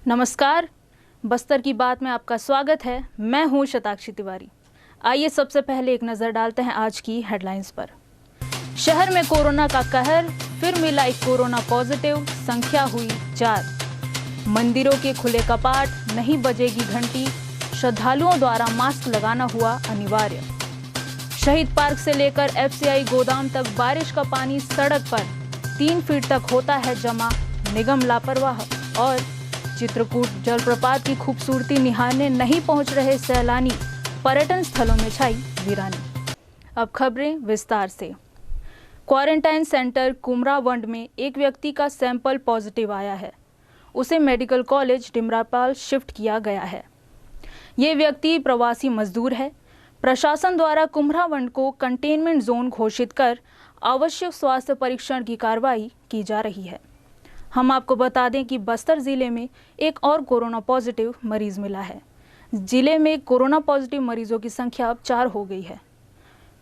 नमस्कार, बस्तर की बात में आपका स्वागत है। मैं हूं शताक्षी तिवारी। आइए सबसे पहले एक नज़र डालते हैं आज की हेडलाइंस पर। शहर में कोरोना का कहर, फिर मिला एक कोरोना पॉजिटिव, संख्या हुई 4। मंदिरों के खुले कपाट, नहीं बजेगी घंटी, श्रद्धालुओं द्वारा मास्क लगाना हुआ अनिवार्य। शहीद पार्क से लेकर FCI गोदाम तक बारिश का पानी सड़क पर 3 फीट तक होता है जमा, निगम लापरवाह। और चित्रकूट जलप्रपात की खूबसूरती निहारने नहीं पहुंच रहे सैलानी, पर्यटन स्थलों में छाई वीरानी। अब खबरें विस्तार से। क्वारंटाइन सेंटर कुमरावंड में एक व्यक्ति का सैंपल पॉजिटिव आया है। उसे मेडिकल कॉलेज डिमरापाल शिफ्ट किया गया है। ये व्यक्ति प्रवासी मजदूर है। प्रशासन द्वारा कुमरावंड को कंटेनमेंट जोन घोषित कर आवश्यक स्वास्थ्य परीक्षण की कार्रवाई की जा रही है। हम आपको बता दें कि बस्तर जिले में एक और कोरोना पॉजिटिव मरीज मिला है। जिले में कोरोना पॉजिटिव मरीजों की संख्या अब 4 हो गई है।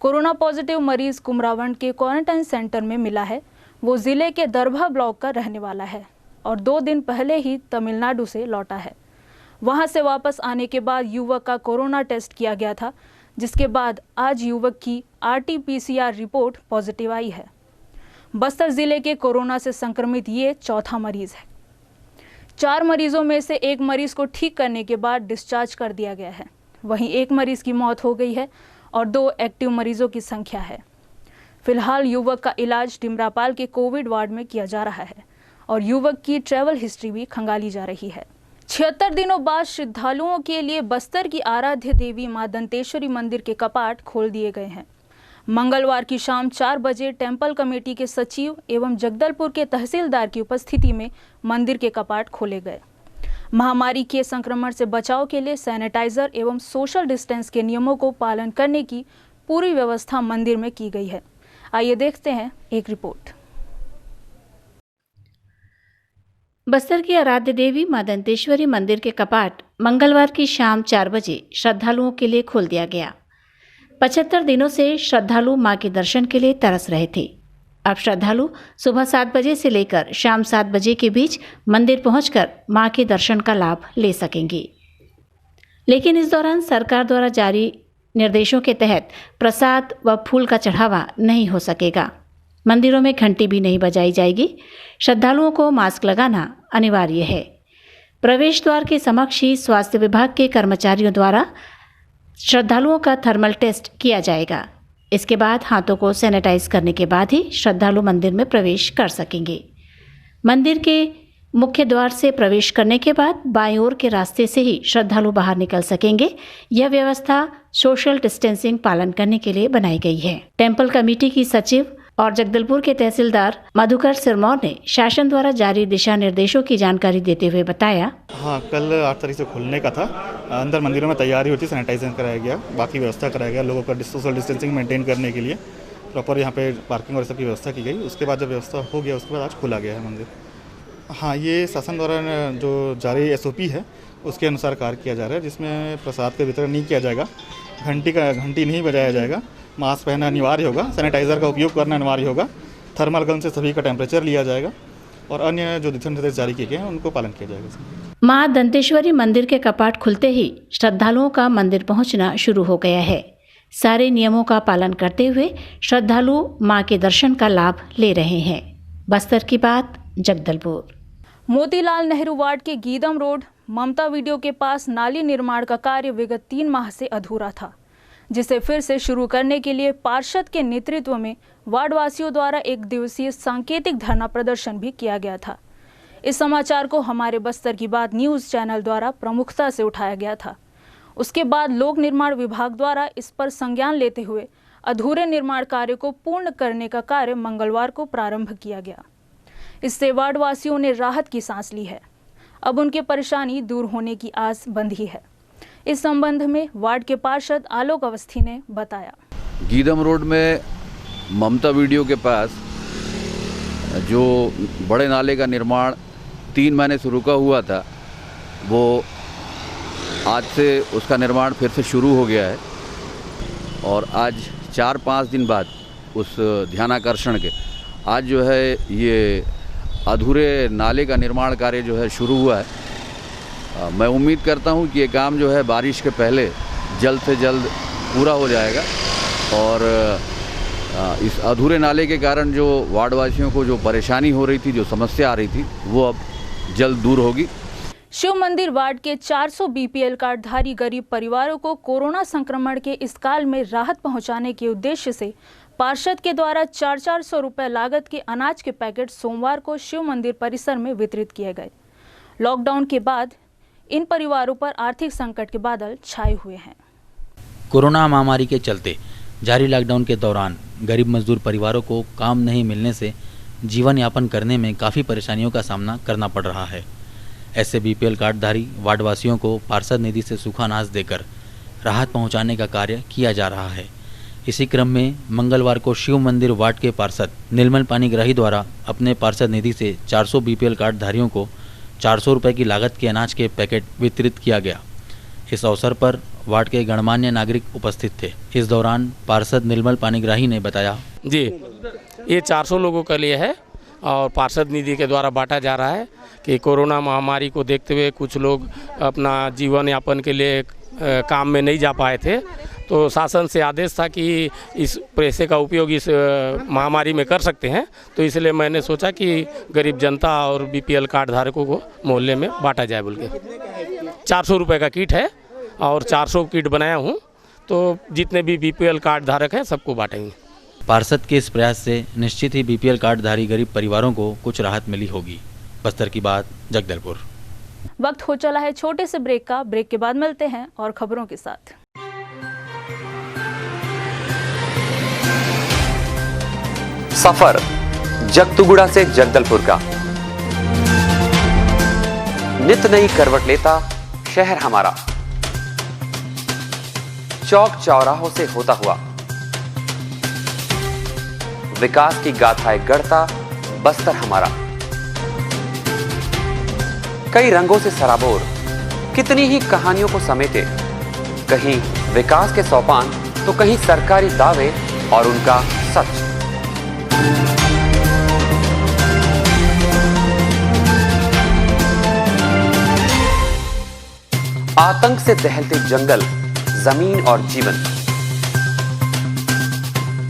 कोरोना पॉजिटिव मरीज कुमरावंड के क्वारंटाइन सेंटर में मिला है। वो जिले के दरभा ब्लॉक का रहने वाला है और 2 दिन पहले ही तमिलनाडु से लौटा है। वहां से वापस आने के बाद युवक का कोरोना टेस्ट किया गया था, जिसके बाद आज युवक की RT-PCR रिपोर्ट पॉजिटिव आई है। बस्तर जिले के कोरोना से संक्रमित ये चौथा मरीज है। 4 मरीजों में से एक मरीज को ठीक करने के बाद डिस्चार्ज कर दिया गया है। वहीं एक मरीज की मौत हो गई है और 2 एक्टिव मरीजों की संख्या है। फिलहाल युवक का इलाज डिमरापाल के कोविड वार्ड में किया जा रहा है और युवक की ट्रैवल हिस्ट्री भी खंगाली जा रही है। 76 दिनों बाद श्रद्धालुओं के लिए बस्तर की आराध्य देवी मां दंतेश्वरी मंदिर के कपाट खोल दिए गए हैं। मंगलवार की शाम 4 बजे टेम्पल कमेटी के सचिव एवं जगदलपुर के तहसीलदार की उपस्थिति में मंदिर के कपाट खोले गए। महामारी के संक्रमण से बचाव के लिए सैनिटाइजर एवं सोशल डिस्टेंस के नियमों को पालन करने की पूरी व्यवस्था मंदिर में की गई है। आइए देखते हैं एक रिपोर्ट। बस्तर की आराध्य देवी मां दंतेश्वरी मंदिर के कपाट मंगलवार की शाम 4 बजे श्रद्धालुओं के लिए खोल दिया गया। 75 दिनों से श्रद्धालु मां के दर्शन के लिए तरस रहे थे। अब श्रद्धालु सुबह 7 बजे से लेकर शाम 7 बजे के बीच मंदिर पहुंचकर मां के दर्शन का लाभ ले सकेंगे। लेकिन इस दौरान सरकार द्वारा जारी निर्देशों के तहत प्रसाद व फूल का चढ़ावा नहीं हो सकेगा। मंदिरों में घंटी भी नहीं बजाई जाएगी। श्रद्धालुओं को मास्क लगाना अनिवार्य है। प्रवेश द्वार के समक्ष ही स्वास्थ्य विभाग के कर्मचारियों द्वारा श्रद्धालुओं का थर्मल टेस्ट किया जाएगा। इसके बाद हाथों को सैनिटाइज करने के बाद ही श्रद्धालु मंदिर में प्रवेश कर सकेंगे। मंदिर के मुख्य द्वार से प्रवेश करने के बाद बाईं ओर के रास्ते से ही श्रद्धालु बाहर निकल सकेंगे। यह व्यवस्था सोशल डिस्टेंसिंग पालन करने के लिए बनाई गई है। टेम्पल कमेटी की सचिव और जगदलपुर के तहसीलदार मधुकर सिरमौर ने शासन द्वारा जारी दिशा निर्देशों की जानकारी देते हुए बताया। हाँ, कल 8 तारीख से खुलने का था। अंदर मंदिरों में तैयारी होती, सैनिटाइजेशन कराया गया, बाकी व्यवस्था कराया गया लोगों का सोशल डिस्टेंसिंग मेंटेन करने के लिए। प्रॉपर यहाँ पे पार्किंग और सब की व्यवस्था की गई। उसके बाद जब व्यवस्था हो गया उसके बाद आज खुला गया है मंदिर। हाँ, ये शासन द्वारा जो जारी SOP है उसके अनुसार कार्य किया जा रहा है, जिसमें प्रसाद का वितरण नहीं किया जाएगा, घंटी नहीं बजाया जाएगा, मास्क पहनना अनिवार्य होगा, सैनिटाइजर का उपयोग करना अनिवार्य होगा, थर्मल गन से सभी का टेम्परेचर लिया जाएगा और अन्य जो दिशा निर्देश जारी किए गए हैं उनको पालन किया जाएगा। मां दंतेश्वरी मंदिर के कपाट खुलते ही श्रद्धालुओं का मंदिर पहुंचना शुरू हो गया है। सारे नियमों का पालन करते हुए श्रद्धालु मां के दर्शन का लाभ ले रहे हैं। बस्तर की बात, जगदलपुर। मोतीलाल नेहरू वार्ड के गीदम रोड ममता वीडियो के पास नाली निर्माण का कार्य विगत 3 माह से अधूरा था, जिसे फिर से शुरू करने के लिए पार्षद के नेतृत्व में वार्डवासियों द्वारा 1 दिवसीय सांकेतिक धरना प्रदर्शन भी किया गया था। इस समाचार को हमारे बस्तर की बात न्यूज़ चैनल द्वारा प्रमुखता से उठाया गया था। उसके बाद लोक निर्माण विभाग द्वारा इस पर संज्ञान लेते हुए अधूरे निर्माण कार्य को पूर्ण करने का कार्य मंगलवार को प्रारंभ किया गया। इससे वार्डवासियों ने राहत की सांस ली है। अब उनकी परेशानी दूर होने की आस बंधी है। इस संबंध में वार्ड के पार्षद आलोक अवस्थी ने बताया। गीदम रोड में ममता वीडियो के पास जो बड़े नाले का निर्माण 3 महीने से रुका हुआ था, वो आज से उसका निर्माण फिर से शुरू हो गया है और आज 4-5 दिन बाद उस ध्यानाकर्षण के आज जो है ये अधूरे नाले का निर्माण कार्य जो है शुरू हुआ है मैं उम्मीद करता हूँ कि ये काम जो है बारिश के पहले जल्द से जल्द पूरा हो जाएगा और इस अधूरे नाले के कारण जो वार्डवासियों को जो परेशानी हो रही थी, जो समस्या आ रही थी, वो अब जल्द दूर होगी। शिव मंदिर वार्ड के 400 बीपीएल कार्डधारी गरीब परिवारों को कोरोना संक्रमण के इस काल में राहत पहुंचाने के उद्देश्य से पार्षद के द्वारा 400 रुपए लागत के अनाज के पैकेट सोमवार को शिव मंदिर परिसर में वितरित किए गए। लॉकडाउन के बाद इन परिवारों पर आर्थिक संकट के बादल छाए हुए हैं। कोरोना महामारी के चलते जारी लॉकडाउन के दौरान गरीब मजदूर परिवारों को काम नहीं मिलने से जीवन यापन करने में काफ़ी परेशानियों का सामना करना पड़ रहा है। ऐसे बीपीएल कार्डधारी वार्डवासियों को पार्षद निधि से सूखा अनाज देकर राहत पहुंचाने का कार्य किया जा रहा है। इसी क्रम में मंगलवार को शिव मंदिर वार्ड के पार्षद नीलमल पानीग्राही द्वारा अपने पार्षद निधि से 400 बीपीएल कार्डधारियों को 400 रुपये की लागत के अनाज के पैकेट वितरित किया गया। इस अवसर पर वार्ड के गणमान्य नागरिक उपस्थित थे। इस दौरान पार्षद नीलमल पानीग्राही ने बताया, जी ये 400 लोगों के लिए है और पार्षद निधि के द्वारा बांटा जा रहा है कि कोरोना महामारी को देखते हुए कुछ लोग अपना जीवन यापन के लिए काम में नहीं जा पाए थे, तो शासन से आदेश था कि इस पैसे का उपयोग इस महामारी में कर सकते हैं, तो इसलिए मैंने सोचा कि गरीब जनता और बीपीएल कार्ड धारकों को मोहल्ले में बांटा जाए बोल के। 400 रुपये का किट है और 400 किट बनाया हूँ, तो जितने भी बीपीएल कार्ड धारक हैं सबको बांटेंगे। पार्षद के इस प्रयास से निश्चित ही बीपीएल कार्डधारी गरीब परिवारों को कुछ राहत मिली होगी। बस्तर की बात, जगदलपुर। वक्त हो चला है छोटे से ब्रेक का। ब्रेक के बाद मिलते हैं और खबरों के साथ। सफर जगतुगुड़ा से जगदलपुर का नित नई करवट लेता शहर हमारा, चौक चौराहों से होता हुआ विकास की गाथाएं गढ़ता बस्तर हमारा। कई रंगों से सराबोर कितनी ही कहानियों को समेटे, कहीं विकास के सोपान तो कहीं सरकारी दावे और उनका सच। आतंक से दहलते जंगल, जमीन और जीवन,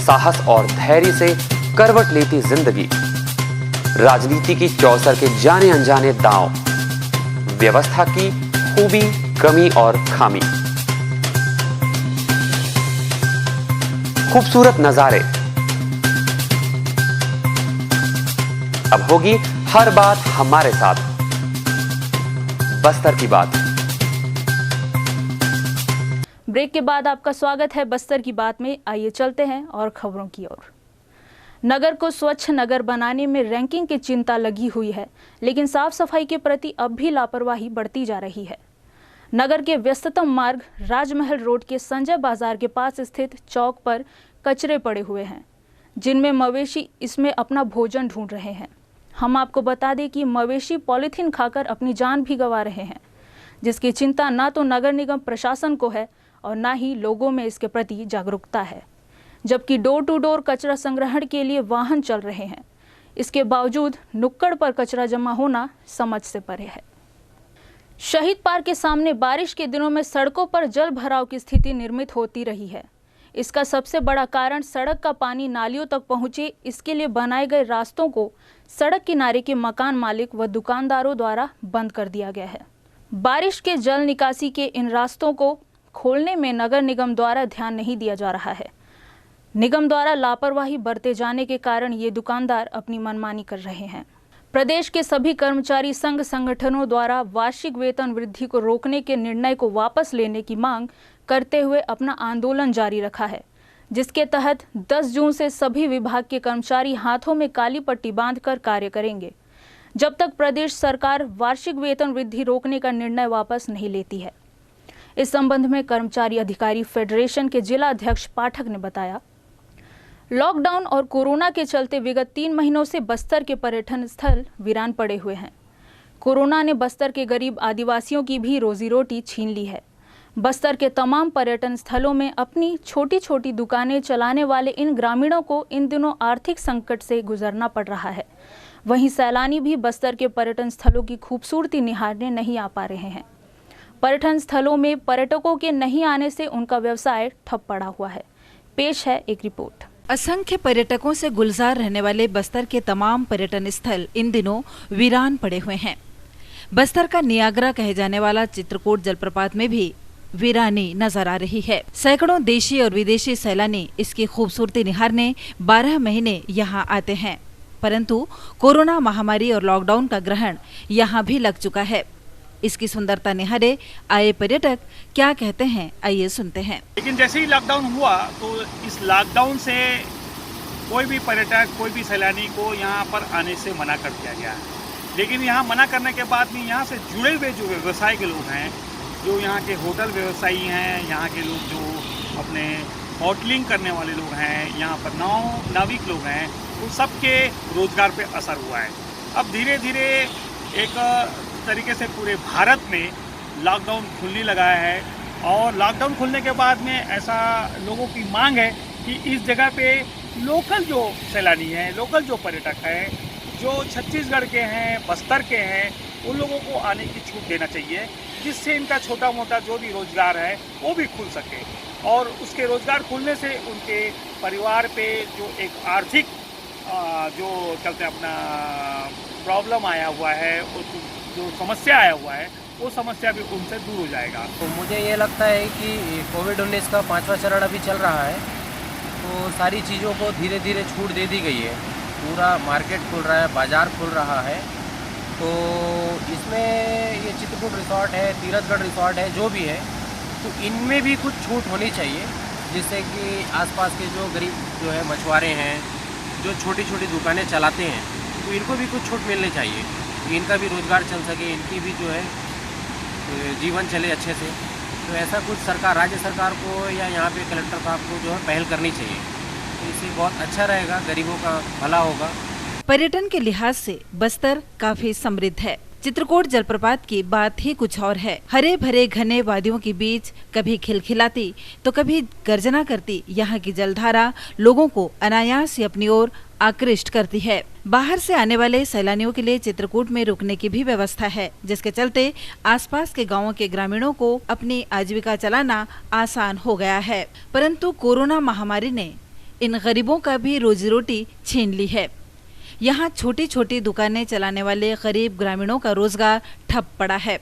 साहस और धैर्य से करवट लेती जिंदगी, राजनीति की चौसर के जाने अनजाने दांव, व्यवस्था की खूबी, कमी और खामी, खूबसूरत नजारे। अब होगी हर बात हमारे साथ, बस्तर की बात। ब्रेक के बाद आपका स्वागत है बस्तर की बात में। आइए चलते हैं और खबरों की ओर। नगर को स्वच्छ नगर बनाने में रैंकिंग की चिंता लगी हुई है, लेकिन साफ सफाई के प्रति अब भी लापरवाही बढ़ती जा रही है। नगर के व्यस्ततम मार्ग राजमहल रोड के संजय बाजार के पास स्थित चौक पर कचरे पड़े हुए हैं, जिनमें मवेशी इसमें अपना भोजन ढूंढ रहे हैं। हम आपको बता दें कि मवेशी पॉलीथीन खाकर अपनी जान भी गंवा रहे हैं, जिसकी चिंता ना तो नगर निगम प्रशासन को है और ना ही लोगों में इसके प्रति जागरूकता है। जबकि डोर टू डोर कचरा संग्रहण के लिए वाहन चल रहे हैं, इसके बावजूद नुक्कड़ पर कचरा जमा होना समझ से परे है। शहीद पार्क के सामने बारिश के दिनों में सड़कों पर जल भराव की स्थिति निर्मित होती रही है। इसका सबसे बड़ा कारण सड़क का पानी नालियों तक पहुंचे, इसके लिए बनाए गए रास्तों को सड़क किनारे के मकान मालिक व दुकानदारों द्वारा बंद कर दिया गया है। बारिश के जल निकासी के इन रास्तों को खोलने में नगर निगम द्वारा ध्यान नहीं दिया जा रहा है। निगम द्वारा लापरवाही बरते जाने के कारण ये दुकानदार अपनी मनमानी कर रहे हैं। प्रदेश के सभी कर्मचारी संघ संगठनों द्वारा वार्षिक वेतन वृद्धि को रोकने के निर्णय को वापस लेने की मांग करते हुए अपना आंदोलन जारी रखा है, जिसके तहत 10 जून से सभी विभाग के कर्मचारी हाथों में काली पट्टी बांधकर कार्य करेंगे, जब तक प्रदेश सरकार वार्षिक वेतन वृद्धि रोकने का निर्णय वापस नहीं लेती है। इस संबंध में कर्मचारी अधिकारी फेडरेशन के जिला अध्यक्ष पाठक ने बताया, लॉकडाउन और कोरोना के चलते विगत 3 महीनों से बस्तर के पर्यटन स्थल वीरान पड़े हुए हैं। कोरोना ने बस्तर के गरीब आदिवासियों की भी रोजी रोटी छीन ली है। बस्तर के तमाम पर्यटन स्थलों में अपनी छोटी छोटी दुकानें चलाने वाले इन ग्रामीणों को इन दिनों आर्थिक संकट से गुजरना पड़ रहा है। वहीं सैलानी भी बस्तर के पर्यटन स्थलों की खूबसूरती निहारने नहीं आ पा रहे हैं। पर्यटन स्थलों में पर्यटकों के नहीं आने से उनका व्यवसाय ठप पड़ा हुआ है। पेश है एक रिपोर्ट। असंख्य पर्यटकों से गुलजार रहने वाले बस्तर के तमाम पर्यटन स्थल इन दिनों वीरान पड़े हुए हैं। बस्तर का नियाग्रा कहे जाने वाला चित्रकूट जलप्रपात में भी वीरानी नजर आ रही है। सैकड़ों देशी और विदेशी सैलानी इसकी खूबसूरती निहारने 12 महीने यहाँ आते हैं, परंतु कोरोना महामारी और लॉकडाउन का ग्रहण यहाँ भी लग चुका है। इसकी सुंदरता निहारे आए पर्यटक क्या कहते हैं, आइए सुनते हैं। लेकिन जैसे ही लॉकडाउन हुआ तो इस लॉकडाउन से कोई भी पर्यटक, कोई भी सैलानी को यहाँ पर आने से मना कर दिया गया है। लेकिन यहाँ मना करने के बाद भी यहाँ से जुड़े हुए जो व्यवसाय के लोग हैं, जो यहाँ के होटल व्यवसायी हैं, यहाँ के लोग जो अपने होटलिंग करने वाले लोग हैं, यहाँ पर नाविक लोग हैं, उन सबके रोजगार पे असर हुआ है। अब धीरे धीरे एक तरीके से पूरे भारत में लॉकडाउन खुलने लगा है और लॉकडाउन खुलने के बाद में ऐसा लोगों की मांग है कि इस जगह पे लोकल जो सैलानी हैं, लोकल जो पर्यटक हैं, जो छत्तीसगढ़ के हैं, बस्तर के हैं, उन लोगों को आने की छूट देना चाहिए, जिससे इनका छोटा मोटा जो भी रोजगार है वो भी खुल सके और उसके रोजगार खुलने से उनके परिवार पे जो एक आर्थिक जो चलते अपना प्रॉब्लम आया हुआ है, जो समस्या आया हुआ है, वो समस्या भी उनसे दूर हो जाएगा। तो मुझे ये लगता है कि कोविड-19 का 5वां चरण अभी चल रहा है, तो सारी चीज़ों को धीरे धीरे छूट दे दी गई है। पूरा मार्केट खुल रहा है, बाज़ार खुल रहा है, तो इसमें ये चित्रकूट रिसोर्ट है, तीरथगढ़ रिसोर्ट है, जो भी है, तो इनमें भी कुछ छूट होनी चाहिए, जिससे कि आसपास के जो गरीब जो है मछुआरे हैं, जो छोटी छोटी दुकानें चलाते हैं, तो इनको भी कुछ छूट मिलनी चाहिए, इनका भी रोज़गार चल सके, इनकी भी जो है जीवन चले अच्छे से। तो ऐसा कुछ सरकार, राज्य सरकार को या यहाँ पे कलेक्टर साहब को जो है पहल करनी चाहिए, तो इससे बहुत अच्छा रहेगा, गरीबों का भला होगा। पर्यटन के लिहाज से बस्तर काफी समृद्ध है। चित्रकूट जलप्रपात की बात ही कुछ और है। हरे भरे घने वादियों के बीच कभी खिलखिलाती तो कभी गर्जना करती यहाँ की जलधारा लोगों को अनायास ही अपनी ओर आकृष्ट करती है। बाहर से आने वाले सैलानियों के लिए चित्रकूट में रुकने की भी व्यवस्था है, जिसके चलते आसपास के गांवों के ग्रामीणों को अपनी आजीविका चलाना आसान हो गया है। परंतु कोरोना महामारी ने इन गरीबों का भी रोजी रोटी छीन ली है। यहाँ छोटी छोटी दुकानें चलाने वाले गरीब ग्रामीणों का रोजगार ठप पड़ा है।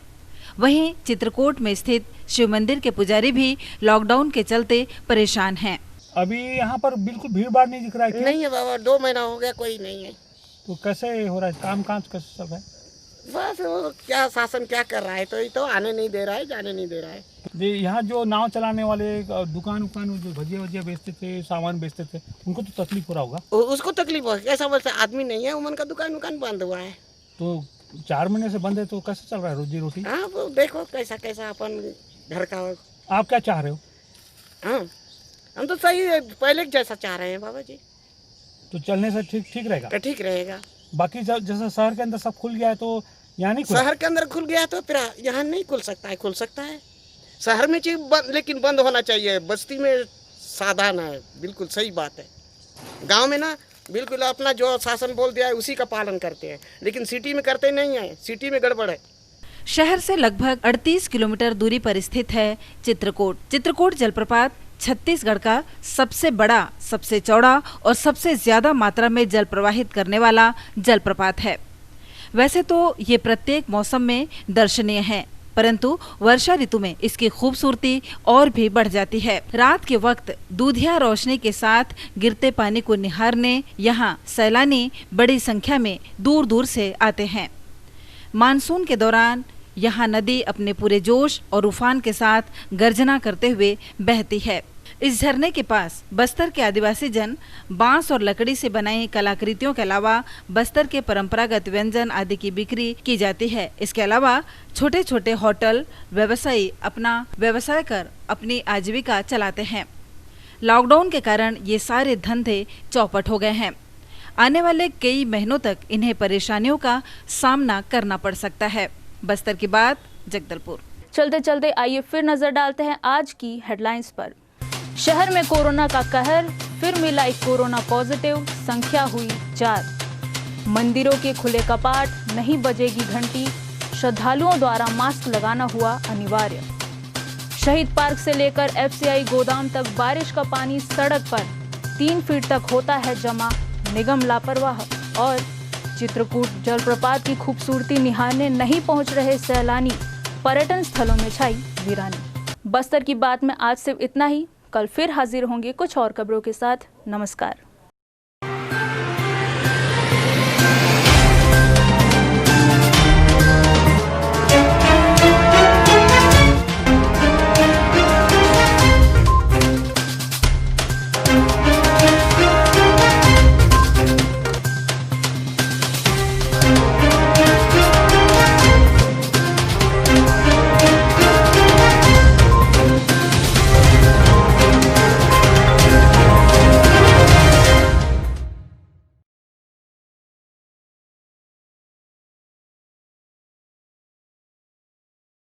वहीं चित्रकूट में स्थित शिव मंदिर के पुजारी भी लॉकडाउन के चलते परेशान हैं। अभी यहाँ पर बिल्कुल भीड़ भाड़ नहीं दिख रहा है। नहीं है बाबा, 2 महीना हो गया, कोई नहीं है। तो कैसे हो रहा है काम कैसे चल रहा है? बस वो क्या शासन क्या कर रहा है, तो ये तो आने नहीं दे रहा है, जाने नहीं दे रहा है। यहाँ जो नाव चलाने वाले दुकान जो भजिया वजिया बेचते थे, सामान बेचते थे, उनको तो तकलीफ हो रहा होगा। उसको तकलीफ हो, ऐसा वैसा आदमी नहीं है, उनका दुकान बंद हुआ है। तो 4 महीने से बंद है, तो कैसे चल रहा है रोजी रोटी? हाँ, वो देखो कैसा कैसा अपन घर का। आप क्या चाह रहे हो? हाँ, हम तो सही पहले जैसा चाह रहे हैं बाबा जी। तो चलने से ठीक रहेगा? ठीक रहेगा। बाकी जैसा शहर के अंदर सब खुल गया है, तो यहाँ नहीं खुला? शहर के अंदर खुल गया तो फिर यहाँ नहीं खुल सकता है। खुल सकता है शहर में चीज, लेकिन बंद होना चाहिए। बस्ती में सावधान है, बिल्कुल सही बात है। गांव में ना बिल्कुल अपना जो शासन बोल दिया है उसी का पालन करते हैं, लेकिन सिटी में करते नहीं है। सिटी में गड़बड़ है। शहर से लगभग 38 किलोमीटर दूरी पर स्थित है चित्रकूट। चित्रकूट जलप्रपात छत्तीसगढ़ का सबसे बड़ा, सबसे चौड़ा और सबसे ज्यादा मात्रा में जल प्रवाहित करने वाला जलप्रपात है। वैसे तो ये प्रत्येक मौसम में दर्शनीय है, परंतु वर्षा ऋतु में इसकी खूबसूरती और भी बढ़ जाती है। रात के वक्त दूधिया रोशनी के साथ गिरते पानी को निहारने यहाँ सैलानी बड़ी संख्या में दूर दूर से आते हैं। मानसून के दौरान यहाँ नदी अपने पूरे जोश और उफान के साथ गर्जना करते हुए बहती है। इस झरने के पास बस्तर के आदिवासी जन बांस और लकड़ी से बनाई कलाकृतियों के अलावा बस्तर के परंपरागत व्यंजन आदि की बिक्री की जाती है। इसके अलावा छोटे छोटे होटल व्यवसायी अपना व्यवसाय कर अपनी आजीविका चलाते हैं। लॉकडाउन के कारण ये सारे धंधे चौपट हो गए हैं। आने वाले कई महीनों तक इन्हें परेशानियों का सामना करना पड़ सकता है। बस्तर की बात, जगदलपुर। चलते चलते आइए फिर नजर डालते हैं आज की हेडलाइंस पर। शहर में कोरोना का कहर, फिर मिला एक कोरोना पॉजिटिव, संख्या हुई 4। मंदिरों के खुले कपाट, नहीं बजेगी घंटी, श्रद्धालुओं द्वारा मास्क लगाना हुआ अनिवार्य। शहीद पार्क से लेकर एफसीआई गोदाम तक बारिश का पानी सड़क पर 3 फीट तक होता है जमा, निगम लापरवाह। और चित्रकूट जलप्रपात की खूबसूरती निहारने नहीं पहुंच रहे सैलानी, पर्यटन स्थलों में छाई वीरानी। बस्तर की बात में आज सिर्फ इतना ही। कल फिर हाजिर होंगे कुछ और खबरों के साथ। नमस्कार।